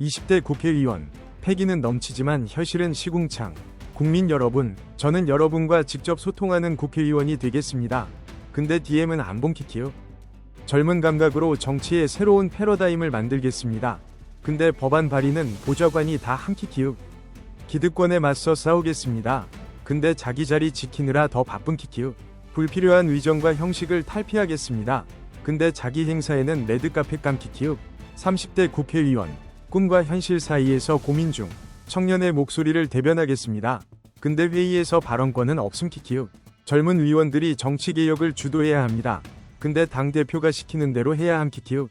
20대 국회의원, 패기는 넘치지만 현실은 시궁창. 국민 여러분, 저는 여러분과 직접 소통하는 국회의원이 되겠습니다. 근데 DM은 안 본키키요. 젊은 감각으로 정치의 새로운 패러다임을 만들겠습니다. 근데 법안 발의는 보좌관이 다 한키키요. 기득권에 맞서 싸우겠습니다. 근데 자기 자리 지키느라 더 바쁜 키키요. 불필요한 의정과 형식을 탈피하겠습니다. 근데 자기 행사에는 레드카펫 감키키요. 30대 국회의원, 꿈과 현실 사이에서 고민 중. 청년의 목소리를 대변하겠습니다. 근데 회의에서 발언권은 없음 키키요. 젊은 의원들이 정치개혁을 주도해야 합니다. 근데 당대표가 시키는 대로 해야 함 키키요.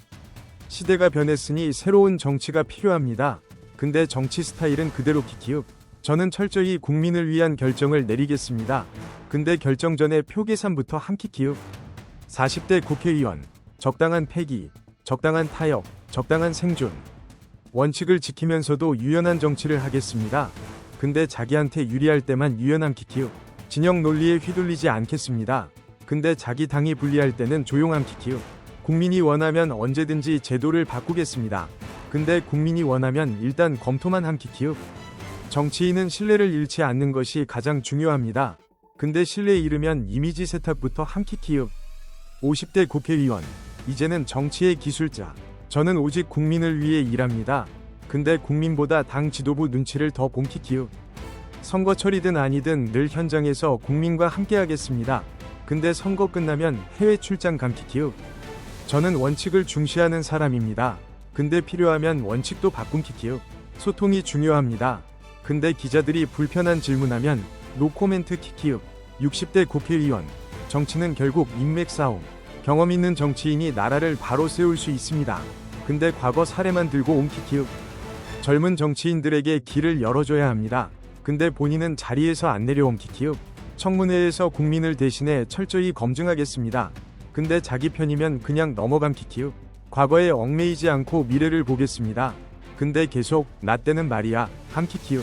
시대가 변했으니 새로운 정치가 필요합니다. 근데 정치 스타일은 그대로 키키요. 저는 철저히 국민을 위한 결정을 내리겠습니다. 근데 결정 전에 표 계산부터 함 키키요. 40대 국회의원, 적당한 패기, 적당한 타협, 적당한 생존. 원칙을 지키면서도 유연한 정치를 하겠습니다. 근데 자기한테 유리할 때만 유연함 키키요. 진영 논리에 휘둘리지 않겠습니다. 근데 자기 당이 불리할 때는 조용함 키키요. 국민이 원하면 언제든지 제도를 바꾸겠습니다. 근데 국민이 원하면 일단 검토만 함 키키요. 정치인은 신뢰를 잃지 않는 것이 가장 중요합니다. 근데 신뢰 잃으면 이미지 세탁부터 함 키키요. 50대 국회의원, 이제는 정치의 기술자. 저는 오직 국민을 위해 일합니다. 근데 국민보다 당 지도부 눈치를 더 본 키키요. 선거철이든 아니든 늘 현장에서 국민과 함께하겠습니다. 근데 선거 끝나면 해외 출장 감 키키요. 저는 원칙을 중시하는 사람입니다. 근데 필요하면 원칙도 바꾼 키키요. 소통이 중요합니다. 근데 기자들이 불편한 질문하면 노코멘트 키키요. 60대 국회의원, 정치는 결국 인맥 싸움. 경험 있는 정치인이 나라를 바로 세울 수 있습니다. 근데 과거 사례만 들고 온 키키요. 젊은 정치인들에게 길을 열어줘야 합니다. 근데 본인은 자리에서 안 내려온 키키요. 청문회에서 국민을 대신해 철저히 검증하겠습니다. 근데 자기 편이면 그냥 넘어감 키키요. 과거에 얽매이지 않고 미래를 보겠습니다. 근데 계속 나 때는 말이야 함 키키요.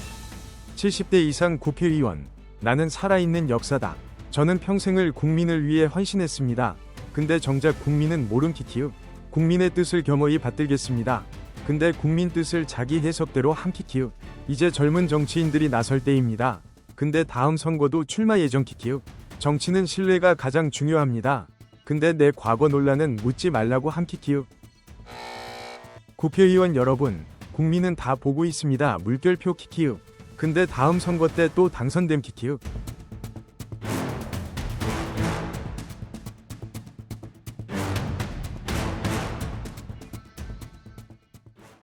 70대 이상 국회의원, 나는 살아있는 역사다. 저는 평생을 국민을 위해 헌신했습니다. 근데 정작 국민은 모름 키키요. 국민의 뜻을 겸허히 받들겠습니다. 근데 국민 뜻을 자기 해석대로 함 키키요. 이제 젊은 정치인들이 나설 때입니다. 근데 다음 선거도 출마 예정 키키요. 정치는 신뢰가 가장 중요합니다. 근데 내 과거 논란은 묻지 말라고 함 키키요. 국회의원 여러분, 국민은 다 보고 있습니다. 물결표 키키요. 근데 다음 선거 때 또 당선됨 키키요.